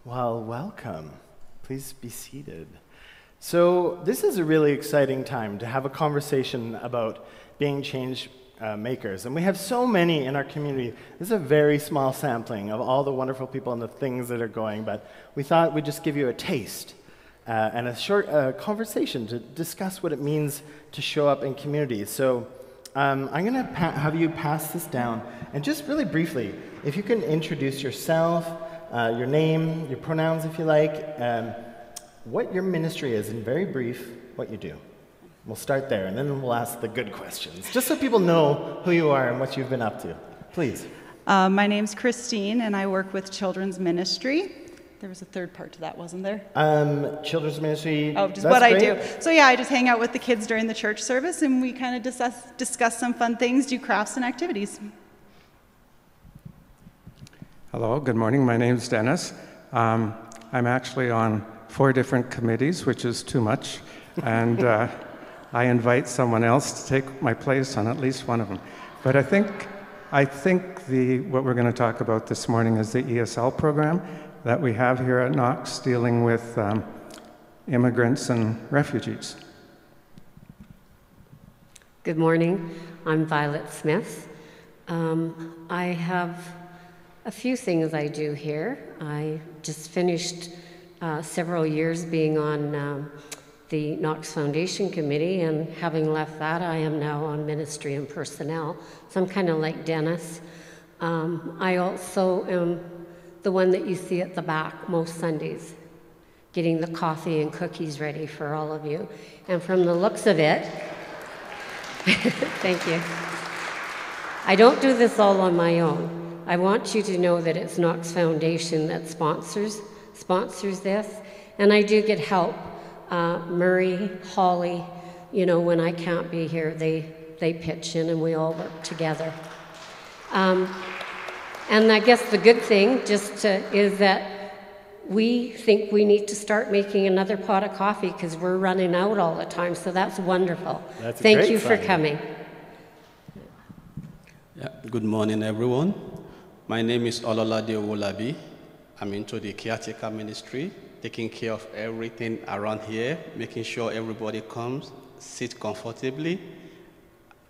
Well, welcome. Please be seated. So this is a really exciting time to have a conversation about being change makers. And we have so many in our community. This is a very small sampling of all the wonderful people and the things that are going, but we thought we'd just give you a taste and a short conversation to discuss what it means to show up in communities. So I'm going to have you pass this down, and just really briefly, if you can introduce yourself, your name, your pronouns if you like, what your ministry is, in very brief, what you do. We'll start there, and then we'll ask the good questions, just so people know who you are and what you've been up to. Please. My name's Christine, and I work with children's ministry. There was a third part to that, wasn't there? Children's ministry. Oh, just what I do. So yeah, I just hang out with the kids during the church service, and we kind of discuss some fun things, do crafts and activities. Hello, good morning. My name's Dennis. I'm actually on 4 different committees, which is too much, and I invite someone else to take my place on at least one of them. But I think what we're going to talk about this morning is the ESL program that we have here at Knox, dealing with immigrants and refugees. Good morning. I'm Violet Smith. I have a few things I do here. I just finished several years being on the Knox Foundation Committee, and having left that, I am now on Ministry and Personnel. So I'm kind of like Dennis. I also am the one that you see at the back most Sundays, getting the coffee and cookies ready for all of you. And from the looks of it, thank you. I don't do this all on my own. I want you to know that it's Knox Foundation that sponsors this, and I do get help. Murray, Holly, when I can't be here, they pitch in and we all work together. And I guess the good thing is that we think we need to start making another pot of coffee because we're running out all the time, so that's wonderful. Thank you for coming. Yeah, good morning, everyone. My name is Ololade Owolabi. I'm into the caretaker ministry, taking care of everything around here, making sure everybody comes, sit comfortably,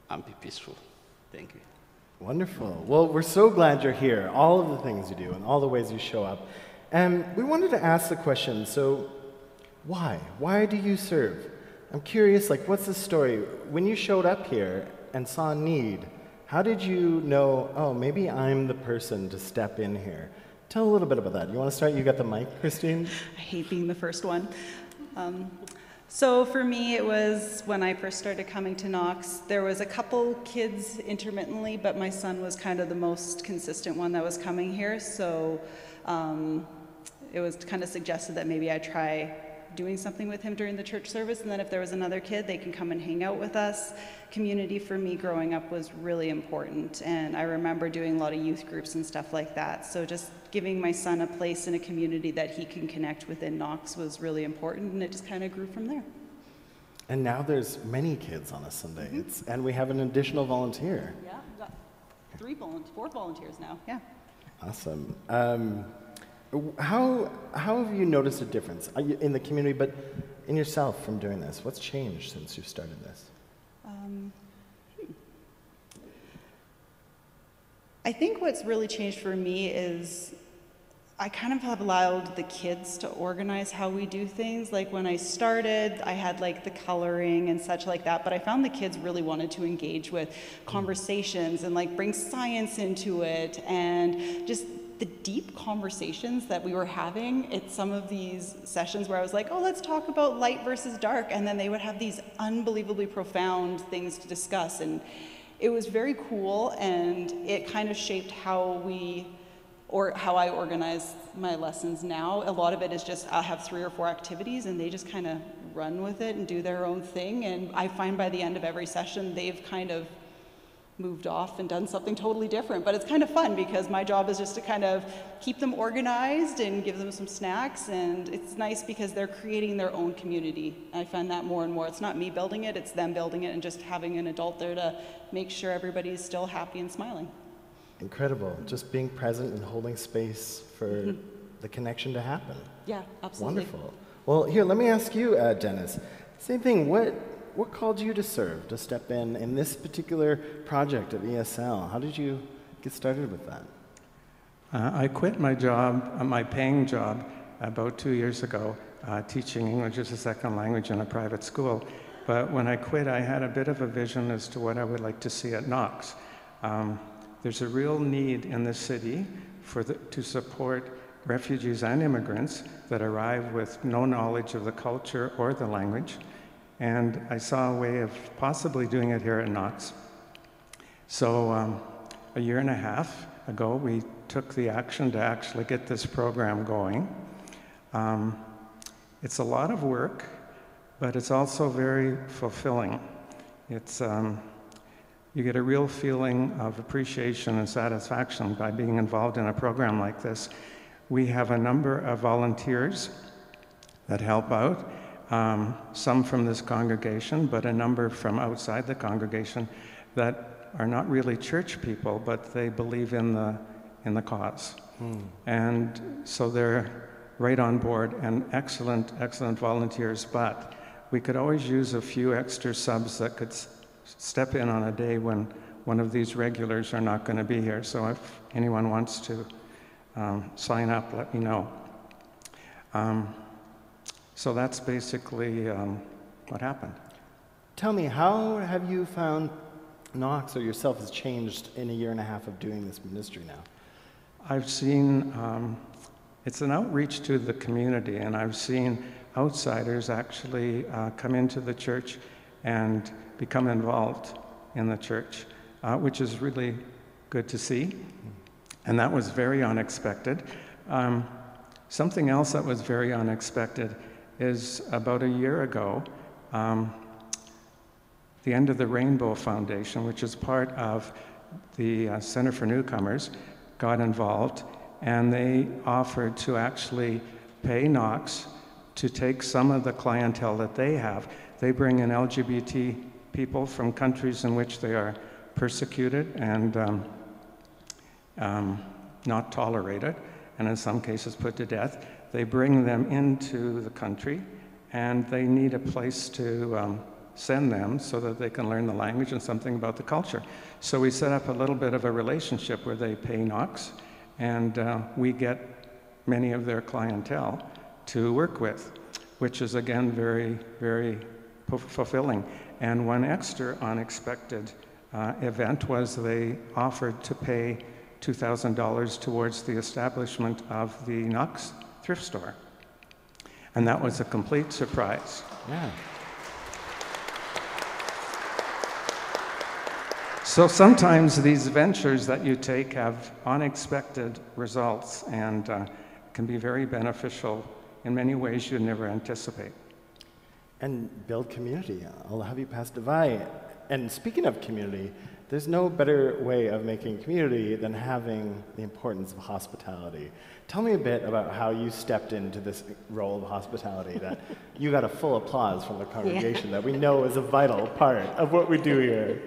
and be peaceful. Thank you. Wonderful. Well, we're so glad you're here, all of the things you do and all the ways you show up. And we wanted to ask the question, so why? Why do you serve? I'm curious, what's the story? When you showed up here and saw a need, how did you know, oh, maybe I'm the person to step in here? Tell a little bit about that. You want to start? You got the mic, Christine? I hate being the first one. So for me, it was when I first started coming to Knox, there was a couple kids intermittently, but my son was kind of the most consistent one that was coming here. So it was kind of suggested that maybe I try doing something with him during the church service, and then if there was another kid, they can come and hang out with us. Community for me growing up was really important, and I remember doing a lot of youth groups and stuff like that. So just giving my son a place in a community that he can connect within Knox was really important, and it just kind of grew from there. And now there's many kids on a Sunday, and we have an additional volunteer. Yeah, we've got 4 volunteers now, yeah. Awesome. How have you noticed a difference in the community, but in yourself from doing this? What's changed since you've started this? I think what's really changed for me is I kind of have allowed the kids to organize how we do things. Like when I started, I had the coloring and such like that, but I found the kids really wanted to engage with conversations and bring science into it, and just the deep conversations that we were having at some of these sessions where I was like, oh, let's talk about light versus dark, and then they would have these unbelievably profound things to discuss, and it was very cool, and it kind of shaped how I organize my lessons now. A lot of it is just I'll have 3 or 4 activities, and they just kind of run with it and do their own thing, and I find by the end of every session they've kind of moved off and done something totally different. But it's kind of fun because my job is just to kind of keep them organized and give them some snacks, and it's nice because they're creating their own community. I find that more and more. It's not me building it, it's them building it, and just having an adult there to make sure everybody's still happy and smiling. Incredible. Just being present and holding space for the connection to happen. Yeah, absolutely. Wonderful. Well, here, let me ask you, Dennis. Same thing. What called you to serve, to step in this particular project at ESL? How did you get started with that? I quit my job, my paying job, about 2 years ago, teaching English as a second language in a private school. But when I quit, I had a bit of a vision as to what I would like to see at Knox. There's a real need in this city to support refugees and immigrants that arrive with no knowledge of the culture or the language. And I saw a way of possibly doing it here at Knox. So a year and a half ago, we took the action to actually get this program going. It's a lot of work, but it's also very fulfilling. It's, you get a real feeling of appreciation and satisfaction by being involved in a program like this. We have a number of volunteers that help out, some from this congregation, but a number from outside the congregation that are not really church people, but they believe in the cause. And so they're right on board and excellent volunteers, but we could always use a few extra subs that could step in on a day when one of these regulars are not going to be here. So if anyone wants to sign up, let me know. So that's basically what happened. Tell me, how have you found Knox or yourself has changed in a year and a half of doing this ministry now? I've seen, it's an outreach to the community, and I've seen outsiders actually come into the church and become involved in the church, which is really good to see. And that was very unexpected. Something else that was very unexpected is about a year ago, the End of the Rainbow Foundation, which is part of the Center for Newcomers, got involved, and they offered to actually pay Knox to take some of the clientele that they have. They bring in LGBT people from countries in which they are persecuted and not tolerated, and in some cases put to death. They bring them into the country, and they need a place to send them so that they can learn the language and something about the culture. So we set up a little bit of a relationship where they pay Knox, and we get many of their clientele to work with, which is again very, very fulfilling. And one extra unexpected event was they offered to pay $2,000 towards the establishment of the Knox thrift store. And that was a complete surprise. Yeah. So sometimes these ventures that you take have unexpected results and can be very beneficial in many ways you'd never anticipate. And build community. I'll have you pass Devi. And speaking of community, there's no better way of making community than having the importance of hospitality. Tell me a bit about how you stepped into this role of hospitality that you got a full applause from the congregation that we know is a vital part of what we do here.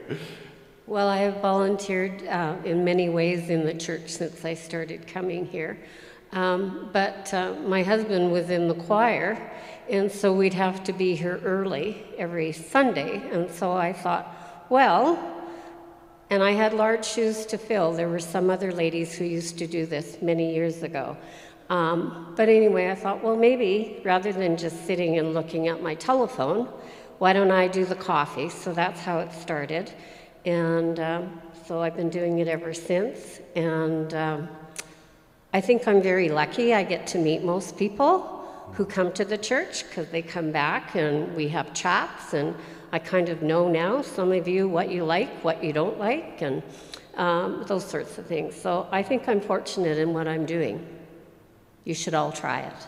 Well, I have volunteered in many ways in the church since I started coming here. But my husband was in the choir, and so we'd have to be here early every Sunday. And so I thought, well, and I had large shoes to fill. There were some other ladies who used to do this many years ago. But anyway, I thought, well, maybe rather than just sitting and looking at my telephone, why don't I do the coffee? So that's how it started. And so I've been doing it ever since. And I think I'm very lucky. I get to meet most people who come to the church because they come back and we have chats, and I kind of know now, some of you, what you like, what you don't like, and those sorts of things. So I think I'm fortunate in what I'm doing. You should all try it.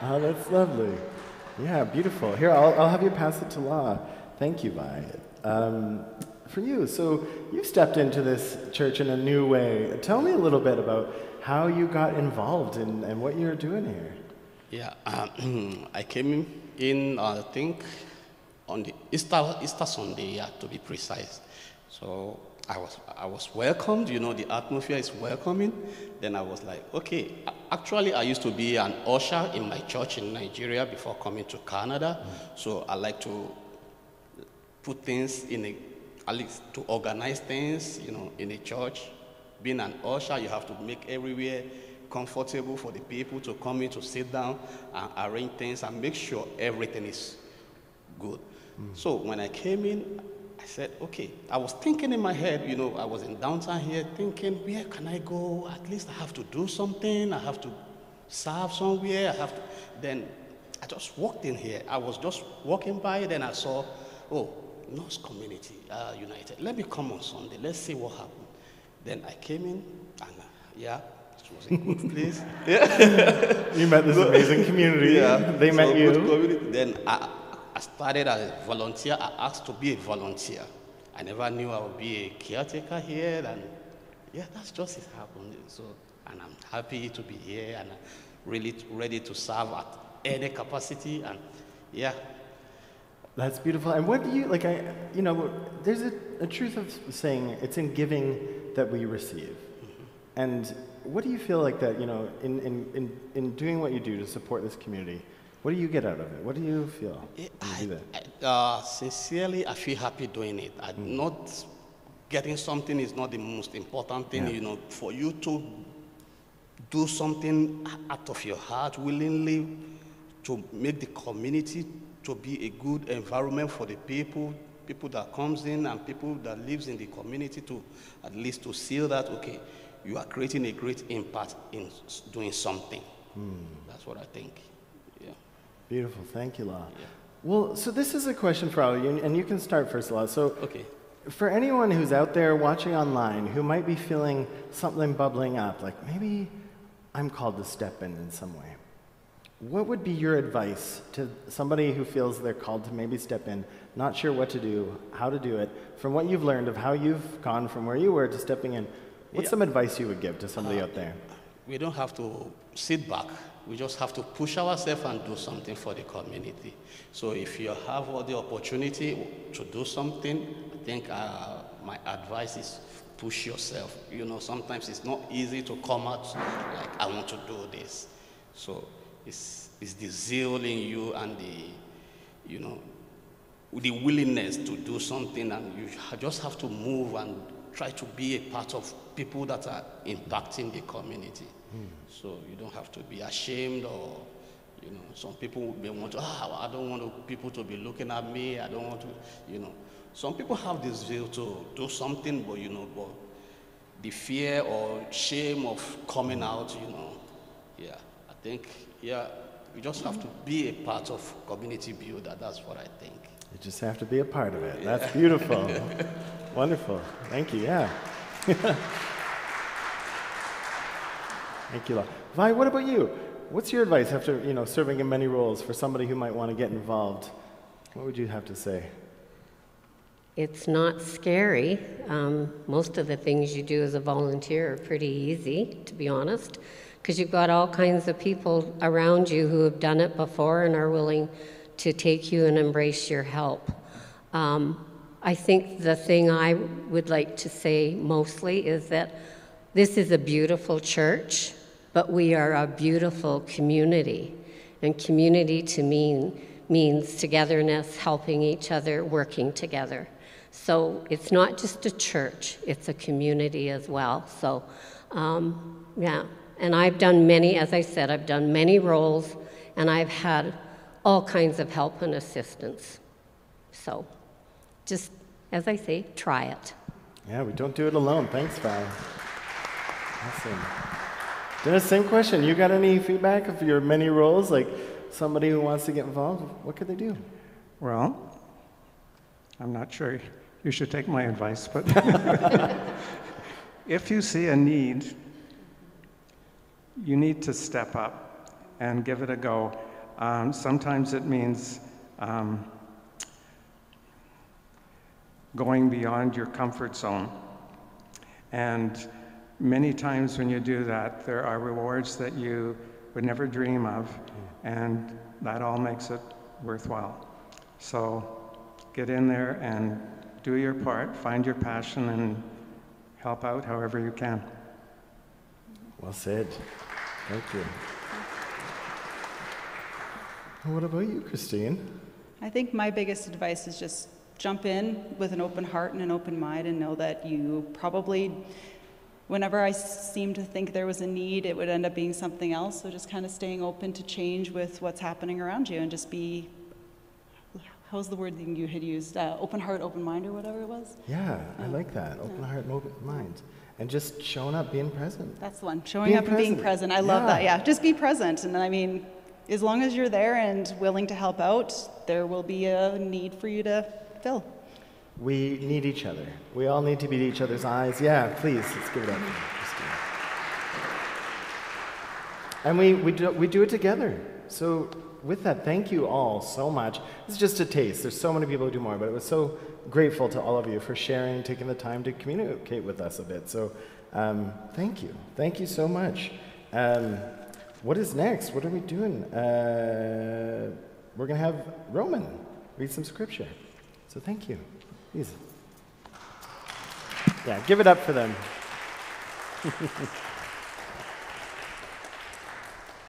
Oh, that's lovely. Yeah, beautiful. Here, I'll have you pass it to La. Thank you, Vi. For you, so you stepped into this church in a new way. Tell me a little bit about how you got involved and what you're doing here. Yeah, I came in, I think, on the Easter Sunday, yeah, to be precise. So I was welcomed, the atmosphere is welcoming. Then I was like, okay, actually I used to be an usher in my church in Nigeria before coming to Canada. So I like to put things at least to organize things, in a church. Being an usher, you have to make everywhere comfortable for the people to come in, to sit down and arrange things and make sure everything is good. So when I came in, I said, okay, I was thinking in my head, I was in downtown here thinking, where can I go? At least I have to do something. I have to serve somewhere. Then I just walked in here. I was just walking by, then I saw, Knox Community United. Let me come on Sunday. Let's see what happened. Then I came in, and it was a good place. You met this amazing community. Yeah. They met you. Then I started as a volunteer. I asked to be a volunteer. I never knew I would be a caretaker here, and that's just it happened. So, and I'm happy to be here, and I'm really ready to serve at any capacity, and That's beautiful. And what do you, there's a truth of saying it's in giving that we receive. And what do you feel like that, in doing what you do to support this community, what do you get out of it? What do you feel when you do that? Sincerely, I feel happy doing it. Not getting something is not the most important thing, for you to do something out of your heart willingly to make the community to be a good environment for the people that comes in and people that lives in the community, to at least to see that, okay, you are creating a great impact in doing something. That's what I think. Yeah. Beautiful. Thank you, La. Yeah. Well, so this is a question for all of you, and you can start first, La. So okay. For anyone who's out there watching online who might be feeling something bubbling up, like maybe I'm called to step in some way, what would be your advice to somebody who feels they're called to maybe step in, not sure what to do, how to do it, from what you've learned of how you've gone from where you were to stepping in? What's some advice you would give to somebody out there? We don't have to sit back. We just have to push ourselves and do something for the community. So if you have all the opportunity to do something, I think my advice is push yourself. Sometimes it's not easy to come out like, I want to do this. So it's the zeal in you and the willingness to do something, and you just have to move and try to be a part of people that are impacting the community. So you don't have to be ashamed, or some people may want to, I don't want people to be looking at me, I don't want to, some people have this zeal to do something, but but the fear or shame of coming out, I think, you just have to be a part of community builder. That's what I think. You just have to be a part of it. That's beautiful. Wonderful. Thank you. Yeah. Thank you, La. Vi, what about you? What's your advice after serving in many roles for somebody who might want to get involved? What would you have to say? It's not scary. Most of the things you do as a volunteer are pretty easy, to be honest, because you've got all kinds of people around you who have done it before and are willing to take you and embrace your help. I think the thing I would like to say mostly is that this is a beautiful church, but we are a beautiful community. And community to me means togetherness, helping each other, working together. So it's not just a church, it's a community as well. So, And I've done many, as I said, I've done many roles, and I've had all kinds of help and assistance. So just, as I say, try it. Yeah, we don't do it alone. Thanks, Vi. Awesome. Dennis, same question. You got any feedback of your many roles? Like somebody who wants to get involved, what could they do? Well, I'm not sure you should take my advice, but if you see a need, you need to step up and give it a go. Sometimes it means going beyond your comfort zone. And many times when you do that, there are rewards that you would never dream of, and that all makes it worthwhile. So get in there and do your part, find your passion, and help out however you can. Well said. Thank you. What about you, Christine? I think my biggest advice is just jump in with an open heart and an open mind and know that you probably, whenever I seemed to think there was a need, it would end up being something else. So just kind of staying open to change with what's happening around you and just be, how's the word that you had used? Open heart, open mind, or whatever it was? Yeah, I like that. Open heart and open mind. And just showing up, being present. That's the one. Showing up and being present. I love that. Yeah, just be present. And I mean, as long as you're there and willing to help out, there will be a need for you to fill. We need each other. We all need to be each other's eyes. Yeah, please, let's give it up. And we do it together. So with that, thank you all so much. It's just a taste. There's so many people who do more, but it was so grateful to all of you for sharing, taking the time to communicate with us a bit. So thank you. Thank you so much. What is next? What are we doing? We're going to have Roman read some scripture. So thank you. Please. Yeah, give it up for them.